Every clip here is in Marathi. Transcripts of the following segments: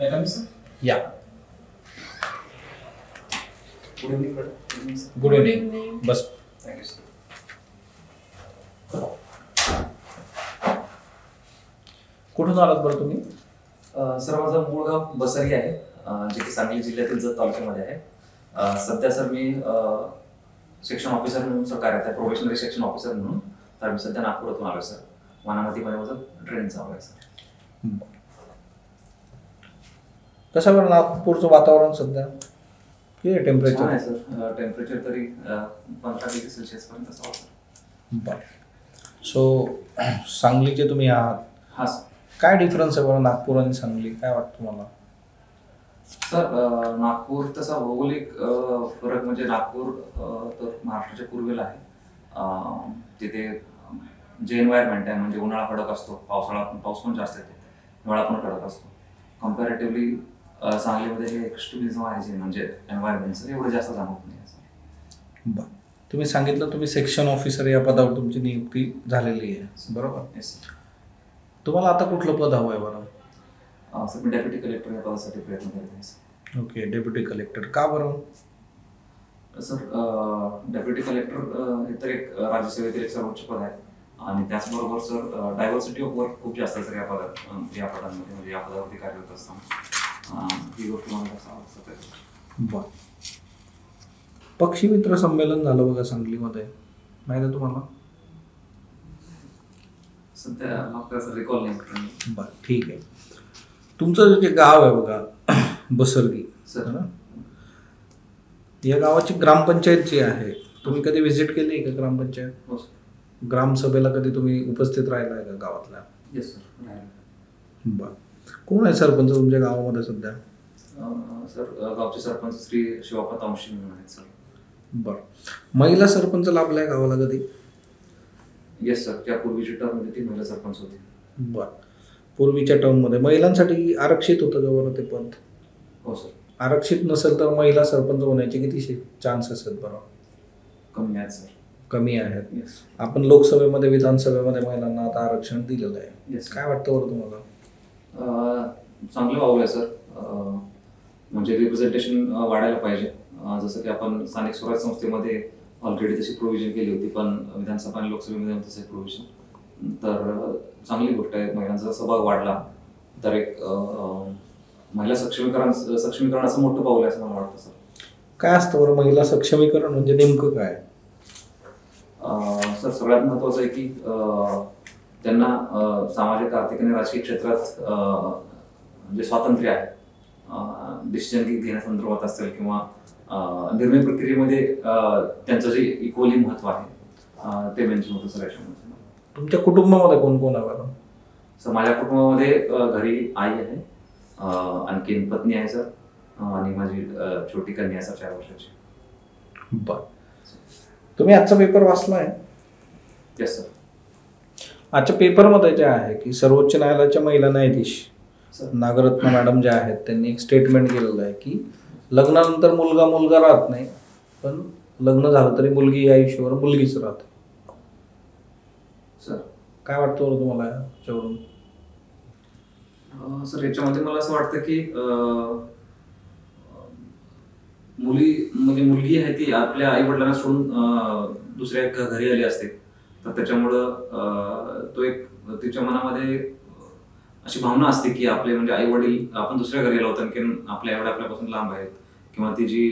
या गुड इव्हनिंग. बस. Thank you sir. कुठून आलात बरं तुम्ही? सर माझं मूळ गाव बसरी आहे, जे की सांगली जिल्ह्यातील जत तालुक्यामध्ये आहे. सध्या सर मी सेक्शन ऑफिसर म्हणून सर कार्यरत आहे, प्रोबेशनरी सेक्शन ऑफिसर म्हणून. तर मी सध्या नागपुरातून आलो सर. वनामतीमध्ये माझं ट्रेनिंग चालू आहे सर. कसं बरं नागपूरचं वातावरण सध्या? किती टेम्परेचर आहे सर? टेम्परेचर तरी 15 डिग्री सेल्सिअस पर्यंत असावं सर. बरं. सो सांगलीचे तुम्ही आहात. हां सर. काय डिफरन्स आहे बरं नागपूर आणि सांगली, काय वाटतं तुम्हाला? सर नागपूर तसा भौगोलिक फरक म्हणजे नागपूर तर महाराष्ट्राच्या पूर्वेला आहे. तिथे जे एन्व्हायरमेंट आहे म्हणजे उन्हाळा कडक असतो, पाऊस पण जास्त येतो, हिवाळा पण कडक असतो. कम्पॅरेटिव्हली सांगलीमध्ये जे एक्स्ट्रीमिझम आहे जे म्हणजे एन्व्हायरमेंटचं एवढं जास्त जाणवत नाही. बरं. तुम्ही सांगितलं तुम्ही सेक्शन ऑफिसर या पदावर तुमची नियुक्ती झालेली आहे, बरोबर? येस. तुम्हाला आता कुठलं पद हवं आहे बरं? सर मी डेप्युटी कलेक्टर या पदासाठी प्रयत्न करत आहे. ओके, डेप्युटी कलेक्टर का बरं? सर डेप्युटी कलेक्टर हे तर एक राज्यसेवेतील एक सर्वोच्च पद आहे आणि त्याचबरोबर सर डायव्हर्सिटी ऑफ वर्क खूप जास्त आहे सर या पदांमध्ये म्हणजे या पदावरती कार्यरत असताना ही गोष्ट मला आवडतं. बरं. पक्षी मित्र संमेलन झालं बघा सांगलीमध्ये, माहिती आहे तुम्हाला? सध्या सर रिकॉल नाही. बरं, ठीक आहे. तुमचं जे गाव आहे बघा बसरगी सर, या गावाची ग्रामपंचायत जी आहे, तुम्ही कधी व्हिजिट केली आहे का ग्रामपंचायत? हो सर. ग्रामसभेला कधी तुम्ही उपस्थित राहिला आहे का गावातल्या? Yes sir. बरं. कोण आहे सरपंच तुमच्या गावामध्ये सध्या? सर गावचे सरपंच श्री शिवापत अंशी म्हणून आहेत सर. बरं. महिला सरपंच लाभलाय गावाला कधी? Yes sir. त्या पूर्वीची टर्म मध्ये ती महिला सरपंच होती. बरं. पूर्वीच्या टर्ममध्ये महिलांसाठी आरक्षित होतं का बरं ते पद? हो सर. आरक्षित नसेल तर महिला सरपंच होण्याचे किती चान्सेस आहेत बरं? कमी आहेत सर. कमी आहेत. येस. आपण लोकसभेमध्ये विधानसभेमध्ये महिलांना आता आरक्षण दिलेलं आहे. येस. काय वाटतं बरं तुम्हाला? चांगलं पाऊल आहे सर. म्हणजे रिप्रेझेंटेशन वाढायला पाहिजे. जसं की आपण स्थानिक स्वराज्य संस्थेमध्ये ऑलरेडी तशी प्रोव्हिजन केली होती, पण विधानसभा आणि लोकसभेमध्ये तसे प्रोव्हिजन. तर चांगली गोष्ट आहे. महिलांचा सहभाग वाढला तर एक महिला सक्षमीकरण असं मोठं पाऊल आहे असं मला वाटतं सर. काय असतं बरं महिला सक्षमीकरण म्हणजे नेमकं काय? सर सगळ्यात महत्त्वाचं आहे की त्यांना सामाजिक, आर्थिक आणि राजकीय क्षेत्रात जे स्वातंत्र्य आहे, डिसिजन घेण्यासंदर्भात असेल किंवा निर्णय प्रक्रियेमध्ये त्यांचं जे इक्वली महत्त्व आहे ते मेन्शन होतं सर याच्यामध्ये. तुमच्या कुटुंबामध्ये कोण कोण आहे बरं? सर माझ्या कुटुंबामध्ये घरी आई आहे, आणखीन पत्नी आहे सर, आणि माझी छोटी कन्या आहे सर 4 वर्षाची. बरं. तुम्ही आजचा पेपर वाचलाय? Yes sir. आजच्या पेपरमध्ये जे आहे की सर्वोच्च न्यायालयाच्या महिला न्यायाधीश नागरत्न मॅडम ज्या आहेत त्यांनी एक स्टेटमेंट केलेलं आहे की लग्नानंतर मुलगा राहत नाही, पण लग्न झालं तरी मुलगी या आयुष्यावर मुलगीच राहते. सर काय वाटतं बरं तुम्हाला याच्यावरून? सर याच्यामध्ये मला असं वाटतं की मुलगी आहे ती आपल्या आई वडिलांना सोडून दुसऱ्या एका घरी आली असते, तर त्याच्यामुळं तो एक तिच्या मनामध्ये अशी भावना असते की आपले म्हणजे आई वडील आपण दुसऱ्या घरी आलो होतो, आणखी आपले आई वडील आपल्यापासून लांब आहेत किंवा ती जी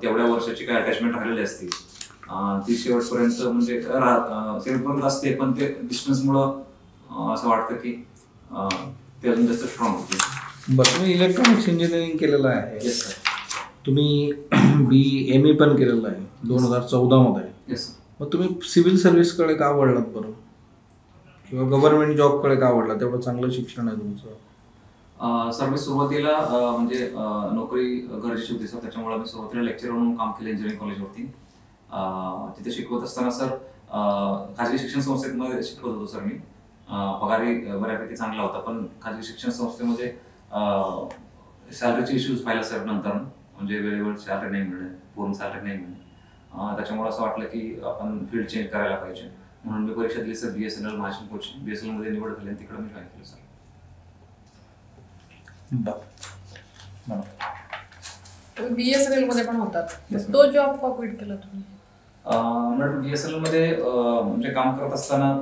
तेवढ्या वर्षाची काय अटॅचमेंट राहिलेली असते ती शेवटपर्यंत म्हणजे शेवटपर्यंत असते, पण ते डिस्टन्समुळं असं वाटतं की ते अजून जास्त स्ट्रॉंग होते. बरं. तुम्ही इलेक्ट्रॉनिक्स इंजिनिअरिंग केलेलं आहे. Yes sir. तुम्ही BE पण केलेलं आहे 2014 मध्ये. येस. मग तुम्ही सिव्हिल सर्व्हिसकडे का वळलात बरं, किंवा गव्हर्नमेंट जॉबकडे का वळलात? तेवढं चांगलं शिक्षण आहे तुमचं. सर मी सुरुवातीला म्हणजे नोकरी गरजेची होती सर, त्याच्यामुळे मी सुरुवातीला लेक्चर म्हणून काम केलं इंजिनिअरिंग कॉलेजवरती. तिथे शिकवत असताना सर खाजगी शिक्षण संस्थेमध्ये शिकवत होतो सर मी. पगारही बऱ्यापैकी चांगला होता, पण खाजगी शिक्षण संस्थेमध्ये सॅलरीचे इश्यूज पाहिला सर नंतर, म्हणजे वेळेवर सॅलरी नाही मिळणे, पूर्ण सॅलरी नाही मिळणे. त्याच्यामुळे असं वाटलं की आपण फील्ड चेंज करायला पाहिजे, म्हणून मी परीक्षा दिली sir BSNL Maharashtra coaching. BSNL मध्ये निवड झाली आणि तिकडे मी जॉईन केलं सर. म्हणून BSNL मध्ये पण होतात. Yes, तो जॉब का क्विट केला तुम्ही? मॅडम BSNL मध्ये म्हणजे काम करत असताना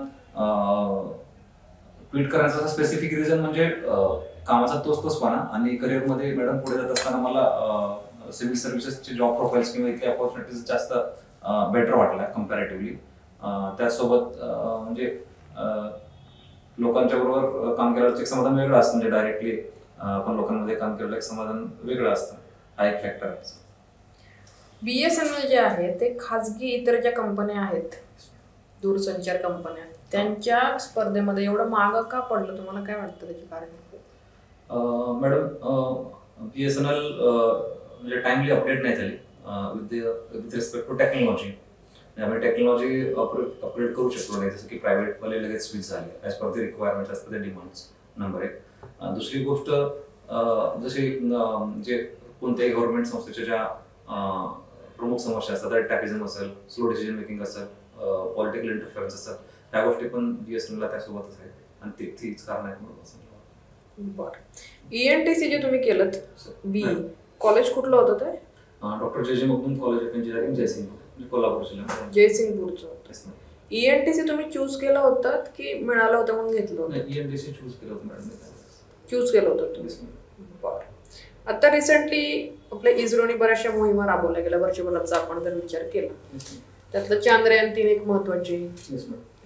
क्विट करायचा स्पेसिफिक रिझन म्हणजे कामाचा तोचपणा आणि करिअरमध्ये मॅडम पुढे जात असताना मला सिव्हिल सर्व्हिसेसचे जॉब प्रोफाईल्स किंवा इथे अपॉर्च्युनिटीज जास्त बेटर वाटल्या कम्पॅरेटिव्हली. त्यासोबत म्हणजे लोकांच्या बरोबर काम केल्याचं एक समाधान वेगळं असतं, म्हणजे डायरेक्टली आपण लोकांमध्ये काम केलेलं एक समाधान वेगळं असतं. हा एक फॅक्टर आहे. BSNL जे आहे ते खाजगी इतर ज्या कंपन्या आहेत, दूरसंचार कंपन्या, त्यांच्या स्पर्धेमध्ये एवढं मागं का पडलं? तुम्हाला काय वाटतं त्याचे कारण? मॅडम BSNL म्हणजे टाइमली अपडेट नाही झाली विथ रिस्पेक्ट टू टेक्नॉलॉजी. त्यामुळे टेक्नॉलॉजी अपग्रेड करू शकलो नाही, जसं की प्रायव्हेटवाले लगेच स्विच झाले as per the requirement, as per the demands. Number एक. दुसरी गोष्ट जशी जे कोणत्याही गव्हर्नमेंट संस्थेच्या ज्या प्रमुख समस्या असतात, टॅपिझम असेल, स्लो डिसिजन मेकिंग असेल, पॉलिटिकल इंटरफरन्स असतात, त्या गोष्टी पण BSNLला त्यासोबतच आहेत आणि तीच कारण आहेत म्हणून असं. बरं. ENTC जे तुम्ही केलं BE, कॉलेज कुठलं होतं ते? Doctor JJ Magdum college of engineering, Jaysingpur, Kolhapur जिल्हा. जयसिंगपूरचं होतं. ENTC तुम्ही चूज केलं होतं की मिळालं होतं म्हणून घेतलं होतं? ENTC चूज केलं होतं मॅडम. चूज केलं होतं तुम्ही? बरं. आता रिसेंटली आपल्या इस्रोने बऱ्याचशा मोहिमा राबवल्या गेल्या वर्षभराचा आपण जर विचार केला, त्यातलं चांद्रयान 3 एक महत्वाची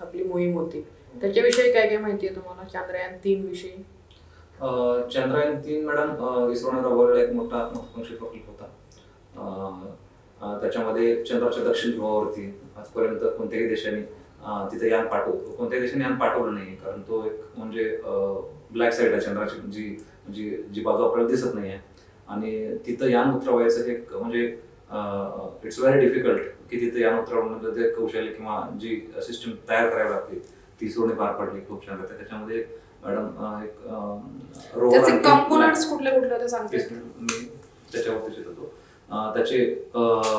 आपली मोहीम होती. त्याच्याविषयी काय काय माहिती आहे तुम्हाला चांद्रयान 3 विषयी? चंद्रयान 3 मॅडम इस्रोने राबवलेला एक मोठा महत्वाकांक्षी प्रकल्प होता. त्याच्यामध्ये चंद्राच्या दक्षिण ध्रुवावरती आजपर्यंत कोणत्याही देशाने तिथे कोणत्याही देशाने यान पाठवलं नाही, कारण तो एक म्हणजे ब्लॅक साईड आहे चंद्राची, जी बाजू आपल्याला दिसत नाही आहे. आणि तिथं यान उतरवायचं एक म्हणजे इट्स व्हेरी डिफिकल्ट की तिथं यान उतरवण्याचं ते कौशल्य किंवा जी सिस्टम तयार करावी लागते ती इस्रोने पार पडली खूप छान. त्याच्यामध्ये मॅडम एक त्याचे कंपोनेंट्स कुठले कुठले होते सांगते? मी त्याच्यावरती शिकतो. त्याचे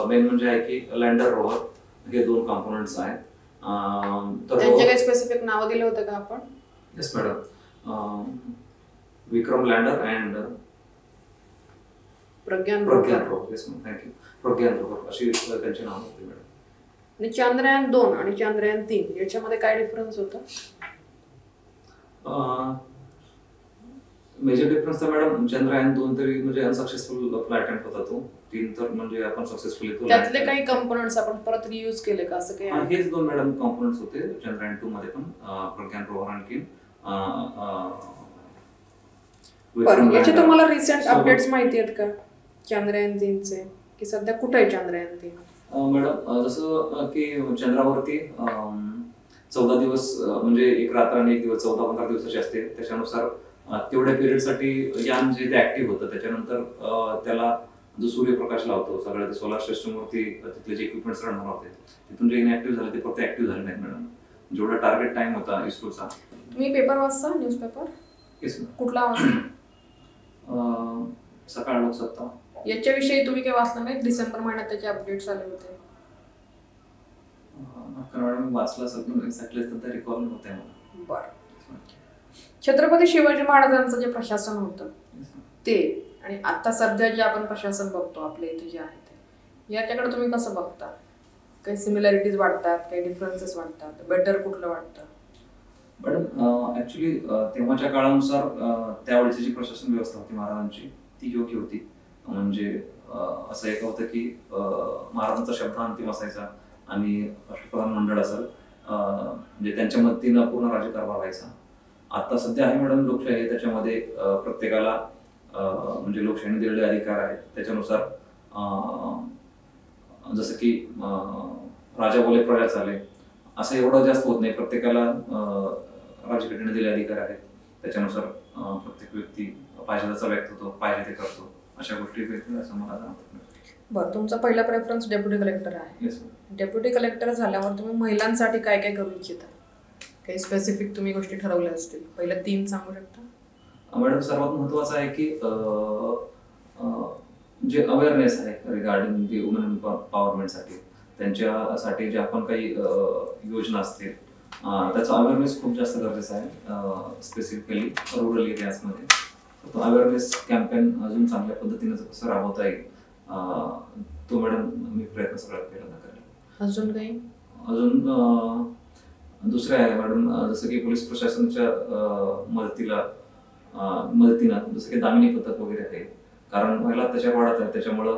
मेन म्हणजे आहे की लँडर रोवर हे 2 कंपोनेंट्स आहेत. तर त्यांचे काही स्पेसिफिक नाव दिले होते का आपण? Yes madam. Vikram lander and Pragyan rover. Yes ma'am, thank you. Pragyan rover अशी त्यांची नाव होती मॅडम. आणि चांद्रयान 2 आणि चांद्रयान 3 याच्यामध्ये काय डिफरन्स होता? मेजर डिफरन्स तर मॅडम चंद्रयान 2 तरी म्हणजे अनसक्सेसफुल फ्लाइट अटेम्प्ट होता, तो 3 तर म्हणजे आपण सक्सेसफुली तो. त्यातले काही कंपोनेंट्स आपण परत रियूज केले का असं काही? हेच 2 मॅडम कंपोनेंट्स होते चंद्रयान 2 मध्ये पण. प्रज्ञान रोवर आणखी याचे तुम्हाला रिसेंट अपडेट्स माहिती आहेत का चांद्रयान 3 चे, की सध्या कुठे आहे चांद्रयान 3? मॅडम जसं की चंद्रावरती 14 दिवस म्हणजे एक रात्र आणि एक दिवस 14-15 दिवसाची असते. त्याच्यानुसार तेवढ्या पिरियडसाठी यान जे ते ऍक्टिव्ह होतं. त्याच्यानंतर त्याला जो सूर्यप्रकाश लावतो सगळ्या ते सोलार सिस्टमवरती तिथले जे इक्विपमेंट्स रन होते तिथून जे इनॅक्टिव्ह झाले ते फक्त ऍक्टिव्ह झाले नाहीत मॅडम. जेवढा टार्गेट टाइम होता इस्रोचा. तुम्ही पेपर वाचता, न्यूजपेपर? Yes ma'am. कुठला वाचता? सकाळ लोकसत्ता. याच्याविषयी तुम्ही काही वाचलं नाही? डिसेंबर महिन्यात त्याचे अपडेट्स आले होते. मॅडम वाचलं असेल पण एक्झॅक्टली तर रिकॉल नव्हते मला. बरं. छत्रपती शिवाजी महाराजांचं जे प्रशासन होतं ते आणि आता सध्या जे आपण प्रशासन बघतो आपल्या इथे जे आहे ते, याच्याकडे तुम्ही कसं बघता? काही सिमिलॅरिटीज वाटतात, काही डिफरन्सेस वाटतात? बेटर कुठलं वाटतं? मॅडम ऍक्च्युली तेव्हाच्या काळानुसार त्यावेळेची जी प्रशासन व्यवस्था होती महाराजांची ती योग्य होती. म्हणजे असं एक होतं की महाराजांचा शब्द अंतिम असायचा आणि अष्टप्रधान मंडळ असेल म्हणजे त्यांच्या मदतीनं पूर्ण राज्यकारभार व्हायचा. आता सध्या आहे मॅडम लोकशाही, त्याच्यामध्ये प्रत्येकाला म्हणजे लोकशाहीने दिलेले अधिकार आहेत. त्याच्यानुसार जसं की राजा बोले प्रजा चाले असं एवढं जास्त होत नाही. प्रत्येकाला राज्यघटनेने दिलेले अधिकार आहेत. त्याच्यानुसार प्रत्येक व्यक्ती पाहिजे त्याचा व्यक्त होतो, पाहिजे ते करतो, अशा गोष्टी असं मला जाणवतं. बरं. तुमचा पहिला प्रेफरन्स डेप्युटी कलेक्टर आहे. डेप्युटी कलेक्टर झाल्यावर तुम्ही महिलांसाठी काय काय करू इच्छिता? काही स्पेसिफिक तुम्ही गोष्टी ठरवल्या असतील, पहिल्या 3 सांगू शकता? मॅडम सर्वात महत्वाचं आहे की जे अवेअरनेस आहे रिगार्डिंग दी वुमन एम्पॉवरमेंटसाठी, त्यांच्यासाठी जे आपण काही योजना असतील त्याचा अवेअरनेस खूप जास्त गरजेचं आहे, स्पेसिफिकली रुरल एरियाजमध्ये. तो अवेअरनेस कॅम्पेन अजून चांगल्या पद्धतीने कसं राबवता येईल तो मॅडम मी प्रयत्न सगळ्यात पहिल्यांदा करेल. अजून काही? अजून दुसरे आहे मॅडम, जसं की पोलीस प्रशासनाच्या मदतीनं जसं की दामिनी पथक वगैरे आहे, कारण महिला अत्याचार वाढत आहे, त्याच्यामुळं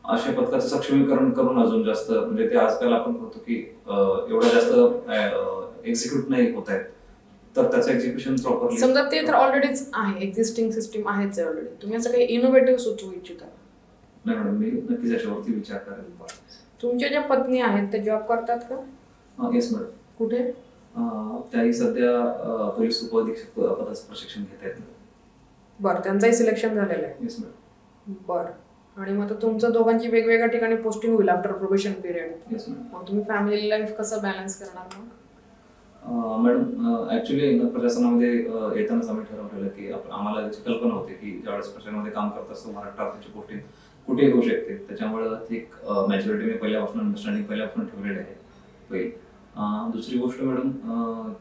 अशा पथकाचं सक्षमीकरण करून अजून जास्त म्हणजे ते आजकाल आपण बघतो की एवढं जास्त एक्झिक्यूट नाही होत आहेत, तर त्याचं एक्झिक्युशन प्रॉपरली. समजा ते तर ऑलरेडीच आहे, एक्झिस्टिंग सिस्टीम आहेच ऑलरेडी, तुम्ही असं काही इनोव्हेटिव्ह सुचवू इच्छिता? नाही मॅडम, मी नक्कीच याच्यावरती विचार करेल. तुमच्या ज्या पत्नी आहेत त्या जॉब करतात का? Yes madam. कुठे? त्याही सध्या पोलीस उपअधीक्षक पदाचं प्रशिक्षण घेत आहेत. बरं, त्यांचंही सिलेक्शन झालेलं आहे? Yes madam. बरं. आणि मग आता तुमचं दोघांची वेगवेगळ्या ठिकाणी पोस्टिंग होईल after probation period. Yes madam. मग तुम्ही फॅमिली लाईफ कसं बॅलन्स करणार मग? मॅडम ऍक्च्युली प्रशासनामध्ये येतानाच आम्ही ठरवलेलं की आम्हाला याची कल्पना होती की ज्यावेळेस प्रशासनामध्ये काम करत असतो महाराष्ट्रात त्याची पोस्टिंग कुठेही होऊ शकते, त्याच्यामुळे ती एक मॅच्युरिटी मी पहिल्यापासून अंडरस्टँडिंग पहिल्यापासून ठेवलेली आहे पहिली. दुसरी गोष्ट मॅडम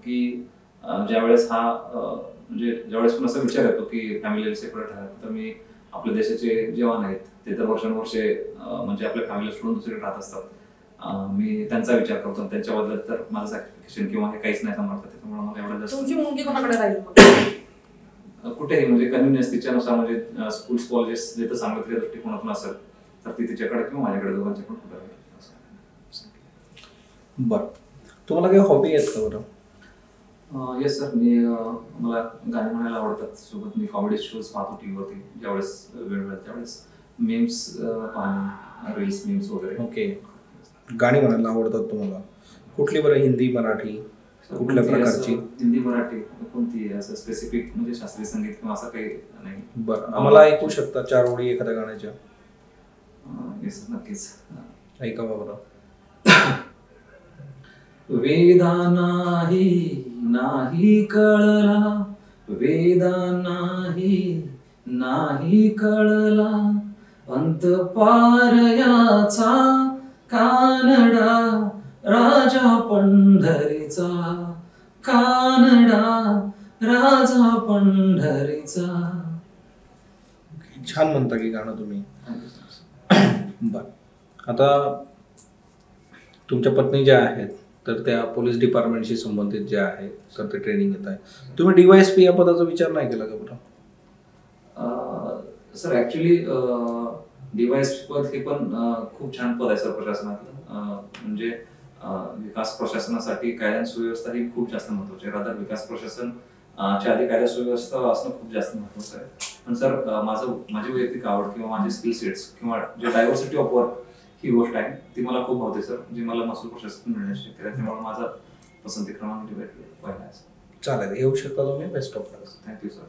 की ज्यावेळेस म्हणजे ज्यावेळेस पण असा विचार येतो की फॅमिली सेपरेट आहे, तर मी आपल्या देशाचे जवान आहेत ते तर वर्षानुवर्षे म्हणजे आपल्या फॅमिली सोडून दुसरीकडे राहत असतात, मी त्यांचा विचार करतो, त्यांच्या बदल्यात तर माझं सॅक्रिफिकेशन किंवा हे काहीच नाही समजतं, त्याच्यामुळे मला एवढं जास्त. तुमची मुलगी कोणाकडे राहील? कुठेही म्हणजे कन्व्हिनियन्स तिच्यानुसार, म्हणजे स्कूल्स कॉलेजेस जिथं चांगलं तिच्या दृष्टिकोनातून असेल तर ती तिच्याकडे किंवा माझ्याकडे दोघांच्या पण कुठे राहील. बरं, तुम्हाला काही हॉबी आहेत का बरं? येस सर, मला गाणी म्हणायला आवडतात, सोबत मी कॉमेडी शोज पाहतो टीव्हीवरती, ज्यावेळेस वेळ मिळेल त्यावेळेस मीम्स पाहणे, रील्स मीम्स वगैरे. ओके, गाणी म्हणायला आवडतात तुम्हाला? कुठली बरं, हिंदी मराठी कुठल्या प्रकारची? हिंदी मराठी कोणती, असं स्पेसिफिक म्हणजे शास्त्रीय संगीत किंवा असं काही नाही. बरं, आम्हाला ऐकू शकता 4 ओळी एखाद्या गाण्याच्या? येस नक्कीच, ऐका बरं. वेदा नाही कळला, वेदा नाही कळला, अंत पार याचा कानडा, राजा पंढरीचा कानडा, राजा पंढरीचा. छान म्हणता की गाणं तुम्ही. बर, आता तुमच्या पत्नी ज्या आहेत तर त्या पोलीस डिपार्टमेंटशी संबंधित ज्या आहेत तर ते ट्रेनिंग घेत आहे, तुम्ही DYSP या पदाचा विचार नाही केला का बरं? सर ऍक्च्युली DYSP पद हे पण खूप छान पद आहे सर प्रशासनातलं. म्हणजे विकास प्रशासनासाठी कायदा सुव्यवस्था ही खूप जास्त महत्वाची आहे. रादर विकास प्रशासन च्या आधी कायदा सुव्यवस्था असणं खूप जास्त महत्वाचं आहे. पण सर माझी वैयक्तिक आवड किंवा माझे स्किल सेट्स किंवा जे डायव्हर्सिटी ऑफ वर्क ही गोष्ट आहे ती मला खूप भावते सर, जी मला महसूल प्रशासन मिळण्याची शक्यता आहे. त्यामुळे माझा पसंती क्रमांक पहिला आहे. चालेल, येऊ शकता तुम्ही. Best of luck. Thank you sir.